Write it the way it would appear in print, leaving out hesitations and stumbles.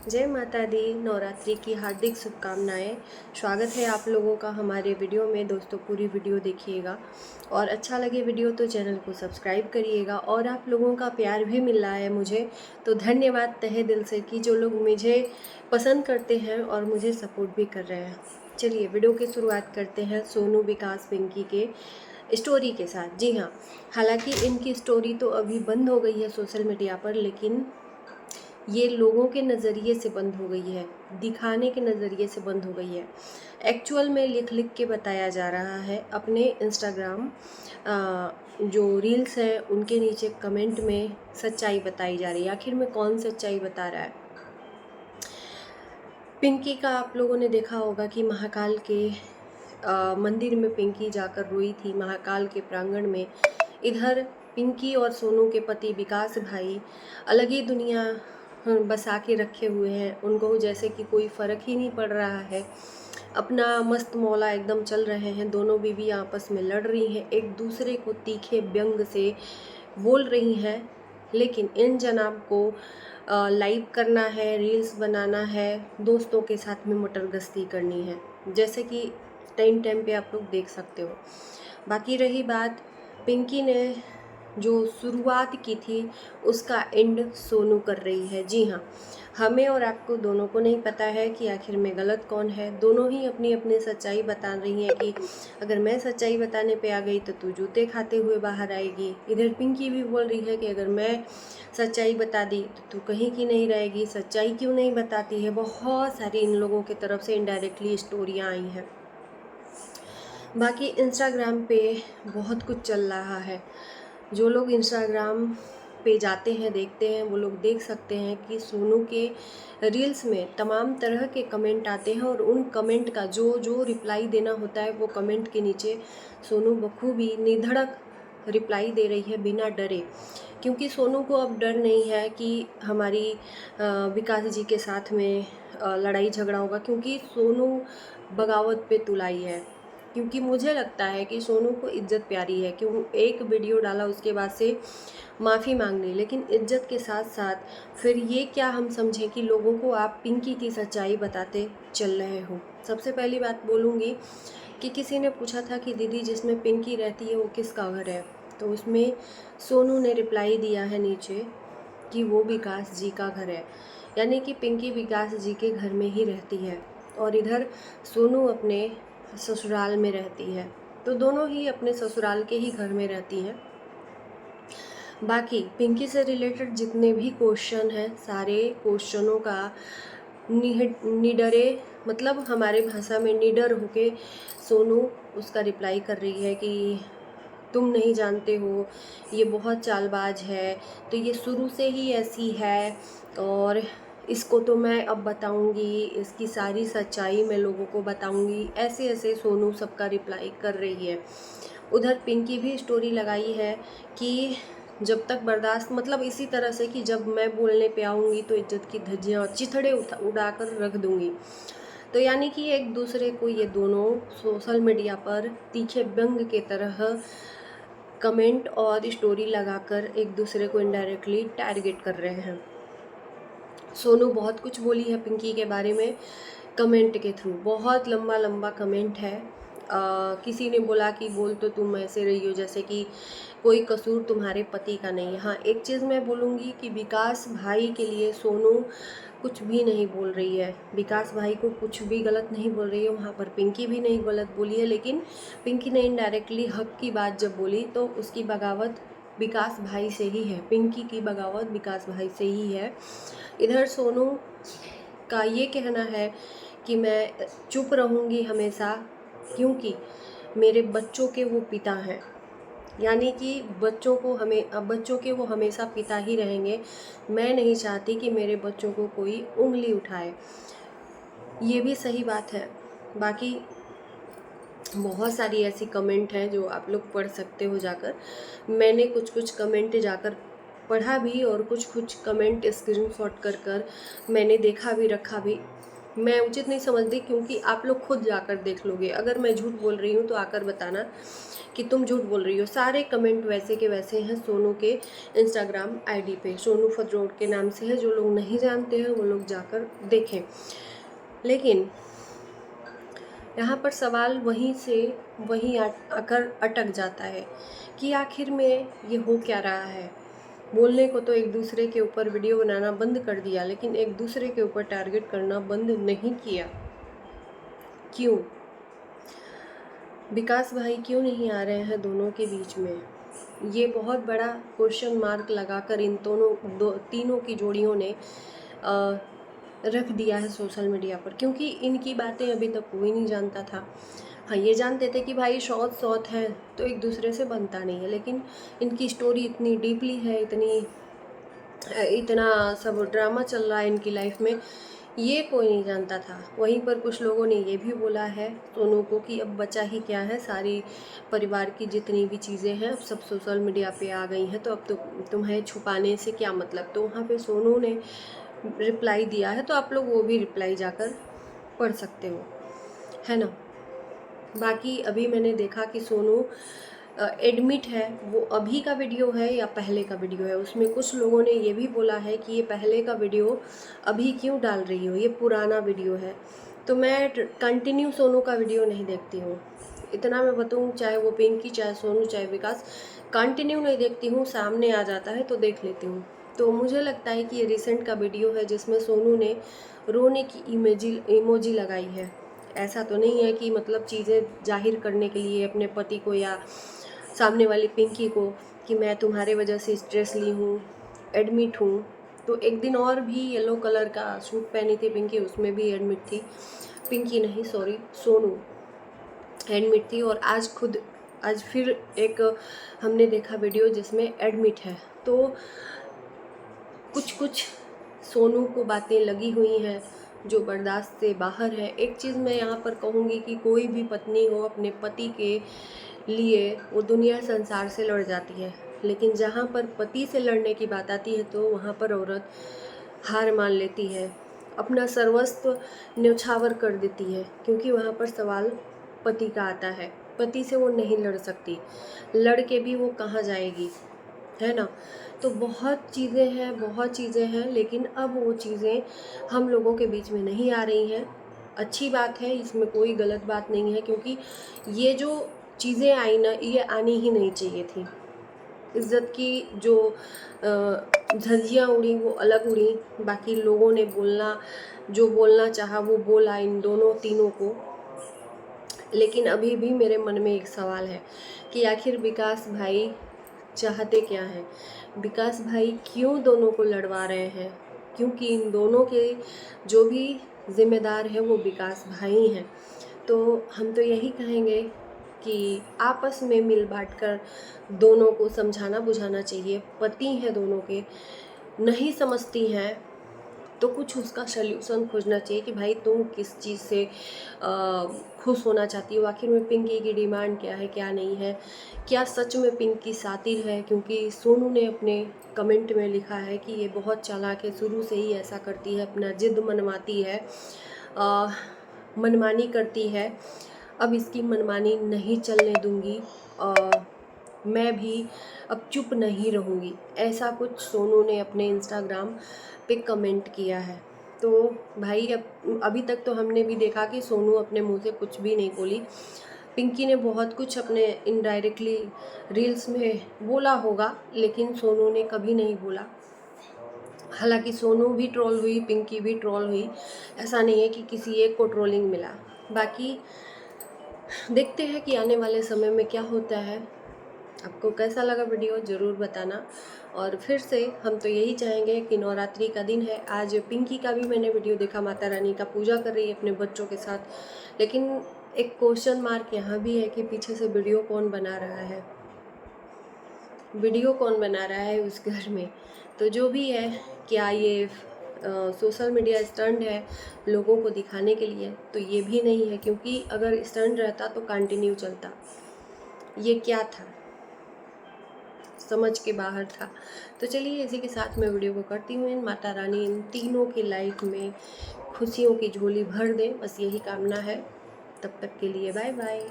जय माता दी। नवरात्रि की हार्दिक शुभकामनाएं। स्वागत है आप लोगों का हमारे वीडियो में। दोस्तों पूरी वीडियो देखिएगा और अच्छा लगे वीडियो तो चैनल को सब्सक्राइब करिएगा। और आप लोगों का प्यार भी मिल रहा है मुझे, तो धन्यवाद तहे दिल से कि जो लोग मुझे पसंद करते हैं और मुझे सपोर्ट भी कर रहे हैं। चलिए वीडियो की शुरुआत करते हैं सोनू, विकास, पिंकी के स्टोरी के साथ। जी हाँ, हालांकि इनकी स्टोरी तो अभी बंद हो गई है सोशल मीडिया पर, लेकिन ये लोगों के नज़रिए से बंद हो गई है, दिखाने के नज़रिए से बंद हो गई है। एक्चुअल में लिख लिख के बताया जा रहा है। अपने इंस्टाग्राम जो रील्स हैं उनके नीचे कमेंट में सच्चाई बताई जा रही है। आखिर में कौन सच्चाई बता रहा है? पिंकी का आप लोगों ने देखा होगा कि महाकाल के मंदिर में पिंकी जाकर रोई थी, महाकाल के प्रांगण में। इधर पिंकी और सोनू के पति विकास भाई अलग ही दुनिया बसा के रखे हुए हैं। उनको जैसे कि कोई फ़र्क ही नहीं पड़ रहा है, अपना मस्त मौला एकदम चल रहे हैं। दोनों बीवी आपस में लड़ रही हैं, एक दूसरे को तीखे व्यंग से बोल रही हैं। लेकिन इन जनाब को लाइव करना है, रील्स बनाना है, दोस्तों के साथ में मोटर गश्ती करनी है, जैसे कि टाइम टाइम पे आप लोग देख सकते हो। बाकी रही बात, पिंकी ने जो शुरुआत की थी उसका एंड सोनू कर रही है। जी हाँ, हमें और आपको दोनों को नहीं पता है कि आखिर में गलत कौन है। दोनों ही अपनी अपनी सच्चाई बता रही हैं कि अगर मैं सच्चाई बताने पे आ गई तो तू जूते खाते हुए बाहर आएगी। इधर पिंकी भी बोल रही है कि अगर मैं सच्चाई बता दी तो तू कहीं की नहीं रहेगी, सच्चाई क्यों नहीं बताती है। बहुत सारी इन लोगों की तरफ से इनडायरेक्टली स्टोरियाँ आई हैं। बाकी इंस्टाग्राम पे बहुत कुछ चल रहा है। जो लोग इंस्टाग्राम पे जाते हैं, देखते हैं, वो लोग देख सकते हैं कि सोनू के रील्स में तमाम तरह के कमेंट आते हैं और उन कमेंट का जो जो रिप्लाई देना होता है वो कमेंट के नीचे सोनू बखूबी निधड़क रिप्लाई दे रही है बिना डरे। क्योंकि सोनू को अब डर नहीं है कि हमारी विकास जी के साथ में लड़ाई झगड़ा होगा, क्योंकि सोनू बगावत पे तुलाई है। क्योंकि मुझे लगता है कि सोनू को इज्जत प्यारी है। क्यों एक वीडियो डाला उसके बाद से माफ़ी मांग ली, लेकिन इज्जत के साथ साथ फिर ये क्या हम समझें कि लोगों को आप पिंकी की सच्चाई बताते चल रहे हो। सबसे पहली बात बोलूँगी कि किसी ने पूछा था कि दीदी जिसमें पिंकी रहती है वो किसका घर है, तो उसमें सोनू ने रिप्लाई दिया है नीचे कि वो विकास जी का घर है। यानी कि पिंकी विकास जी के घर में ही रहती है और इधर सोनू अपने ससुराल में रहती है। तो दोनों ही अपने ससुराल के ही घर में रहती हैं। बाकी पिंकी से रिलेटेड जितने भी क्वेश्चन हैं, सारे क्वेश्चनों का निडरे, मतलब हमारे भाषा में निडर होके सोनू उसका रिप्लाई कर रही है कि तुम नहीं जानते हो, ये बहुत चालबाज है, तो ये शुरू से ही ऐसी है और इसको तो मैं अब बताऊंगी, इसकी सारी सच्चाई मैं लोगों को बताऊंगी। ऐसे ऐसे सोनू सबका रिप्लाई कर रही है। उधर पिंकी भी स्टोरी लगाई है कि जब तक बर्दाश्त, मतलब इसी तरह से कि जब मैं बोलने पे आऊँगी तो इज्जत की धज्जियाँ चिथड़े उड़ाकर रख दूँगी। तो यानी कि एक दूसरे को ये दोनों सोशल मीडिया पर तीखे व्यंग के तरह कमेंट और स्टोरी लगाकर एक दूसरे को इनडायरेक्टली टारगेट कर रहे हैं। सोनू बहुत कुछ बोली है पिंकी के बारे में कमेंट के थ्रू। बहुत लंबा लंबा कमेंट है। किसी ने बोला कि बोल तो तुम ऐसे रही हो जैसे कि कोई कसूर तुम्हारे पति का नहीं है। हाँ, एक चीज़ मैं बोलूँगी कि विकास भाई के लिए सोनू कुछ भी नहीं बोल रही है। विकास भाई को कुछ भी गलत नहीं बोल रही है। वहाँ पर पिंकी भी नहीं गलत बोली है, लेकिन पिंकी ने इनडायरेक्टली हक की बात जब बोली तो उसकी बगावत विकास भाई से ही है। पिंकी की बगावत विकास भाई से ही है। इधर सोनू का ये कहना है कि मैं चुप रहूँगी हमेशा, क्योंकि मेरे बच्चों के वो पिता हैं। यानी कि बच्चों के वो हमेशा पिता ही रहेंगे। मैं नहीं चाहती कि मेरे बच्चों को कोई उंगली उठाए। ये भी सही बात है। बाकी बहुत सारी ऐसी कमेंट हैं जो आप लोग पढ़ सकते हो जाकर। मैंने कुछ कुछ कमेंट जाकर पढ़ा भी और कुछ कुछ कमेंट स्क्रीनशॉट कर मैंने देखा भी, रखा भी। मैं उचित नहीं समझती, क्योंकि आप लोग खुद जाकर देख लोगे। अगर मैं झूठ बोल रही हूँ तो आकर बताना कि तुम झूठ बोल रही हो। सारे कमेंट वैसे के वैसे हैं सोनू के इंस्टाग्राम आईडी पे, सोनू फतरोड के नाम से है। जो लोग नहीं जानते हैं वो लोग जाकर देखें। लेकिन यहाँ पर सवाल वहीं से वहीं आकर अटक जाता है कि आखिर में ये हो क्या रहा है। बोलने को तो एक दूसरे के ऊपर वीडियो बनाना बंद कर दिया, लेकिन एक दूसरे के ऊपर टारगेट करना बंद नहीं किया। क्यों? विकास भाई क्यों नहीं आ रहे हैं दोनों के बीच में? ये बहुत बड़ा क्वेश्चन मार्क लगाकर इन तीनों की जोड़ियों ने रख दिया है सोशल मीडिया पर, क्योंकि इनकी बातें अभी तक कोई नहीं जानता था। हाँ, ये जानते थे कि भाई शॉर्ट है तो एक दूसरे से बनता नहीं है, लेकिन इनकी स्टोरी इतनी डीपली है, इतना सब ड्रामा चल रहा है इनकी लाइफ में, ये कोई नहीं जानता था। वहीं पर कुछ लोगों ने ये भी बोला है सोनू को कि अब बचा ही क्या है, सारी परिवार की जितनी भी चीज़ें हैं अब सब सोशल मीडिया पे आ गई हैं, तो अब तो तुम्हें छुपाने से क्या मतलब। तो वहाँ पे सोनू ने रिप्लाई दिया है, तो आप लोग वो भी रिप्लाई जाकर पढ़ सकते हो, है ना। बाकी अभी मैंने देखा कि सोनू एडमिट है, वो अभी का वीडियो है या पहले का वीडियो है। उसमें कुछ लोगों ने ये भी बोला है कि ये पहले का वीडियो अभी क्यों डाल रही हो, ये पुराना वीडियो है। तो मैं कंटिन्यू सोनू का वीडियो नहीं देखती हूँ, इतना मैं बताऊँ, चाहे वो पिंकी, चाहे सोनू, चाहे विकास, कंटिन्यू नहीं देखती हूँ। सामने आ जाता है तो देख लेती हूँ। तो मुझे लगता है कि ये रिसेंट का वीडियो है जिसमें सोनू ने रोने की इमोजी लगाई है। ऐसा तो नहीं है कि मतलब चीज़ें जाहिर करने के लिए अपने पति को या सामने वाली पिंकी को कि मैं तुम्हारे वजह से स्ट्रेस ली हूँ, एडमिट हूँ। तो एक दिन और भी येलो कलर का सूट पहनी थी पिंकी, उसमें भी एडमिट थी। पिंकी नहीं, सॉरी, सोनू एडमिट थी। और आज फिर एक हमने देखा वीडियो जिसमें एडमिट है। तो कुछ सोनू को बातें लगी हुई हैं जो बर्दाश्त से बाहर है। एक चीज़ मैं यहाँ पर कहूँगी कि कोई भी पत्नी हो, अपने पति के लिए वो दुनिया संसार से लड़ जाती है, लेकिन जहाँ पर पति से लड़ने की बात आती है तो वहाँ पर औरत हार मान लेती है, अपना सर्वस्व न्यौछावर कर देती है, क्योंकि वहाँ पर सवाल पति का आता है। पति से वो नहीं लड़ सकती, लड़ के भी वो कहाँ जाएगी, है ना। तो बहुत चीज़ें हैं, लेकिन अब वो चीज़ें हम लोगों के बीच में नहीं आ रही हैं। अच्छी बात है, इसमें कोई गलत बात नहीं है, क्योंकि ये जो चीज़ें आई ना, ये आनी ही नहीं चाहिए थी। इज़्ज़त की जो धज्जियाँ उड़ी वो अलग उड़ी, बाकी लोगों ने जो बोलना चाहा वो बोला इन दोनों तीनों को। लेकिन अभी भी मेरे मन में एक सवाल है कि आखिर विकास भाई चाहते क्या हैं? विकास भाई क्यों दोनों को लड़वा रहे हैं? क्योंकि इन दोनों के जो भी जिम्मेदार हैं वो विकास भाई हैं। तो हम तो यही कहेंगे कि आपस में मिल बांट कर दोनों को समझाना बुझाना चाहिए। पति हैं दोनों के, नहीं समझती हैं तो कुछ उसका सल्यूशन खोजना चाहिए कि भाई तुम किस चीज़ से खुश होना चाहती हो। आखिर में पिंकी की डिमांड क्या है, क्या नहीं है, क्या सच में पिंकी शातिर है? क्योंकि सोनू ने अपने कमेंट में लिखा है कि ये बहुत चालाक है, शुरू से ही ऐसा करती है, अपना जिद मनवाती है, मनमानी करती है। अब इसकी मनमानी नहीं चलने दूंगी, मैं भी अब चुप नहीं रहूँगी, ऐसा कुछ सोनू ने अपने इंस्टाग्राम पे कमेंट किया है। तो भाई अभी तक तो हमने भी देखा कि सोनू अपने मुंह से कुछ भी नहीं बोली। पिंकी ने बहुत कुछ अपने इनडायरेक्टली रील्स में बोला होगा, लेकिन सोनू ने कभी नहीं बोला। हालांकि सोनू भी ट्रोल हुई, पिंकी भी ट्रोल हुई, ऐसा नहीं है कि किसी एक को ट्रोलिंग मिला। बाकी देखते हैं कि आने वाले समय में क्या होता है। आपको कैसा लगा वीडियो ज़रूर बताना। और फिर से हम तो यही चाहेंगे कि नवरात्रि का दिन है, आज पिंकी का भी मैंने वीडियो देखा, माता रानी का पूजा कर रही है अपने बच्चों के साथ। लेकिन एक क्वेश्चन मार्क यहाँ भी है कि पीछे से वीडियो कौन बना रहा है, उस घर में। तो जो भी है, क्या ये सोशल मीडिया स्टंट है लोगों को दिखाने के लिए? तो ये भी नहीं है, क्योंकि अगर स्टंट रहता तो कंटिन्यू चलता। ये क्या था? समझ के बाहर था। तो चलिए इसी के साथ मैं वीडियो को करती हूँ। माता रानी इन तीनों की लाइफ में खुशियों की झोली भर दें, बस यही कामना है। तब तक के लिए बाय बाय।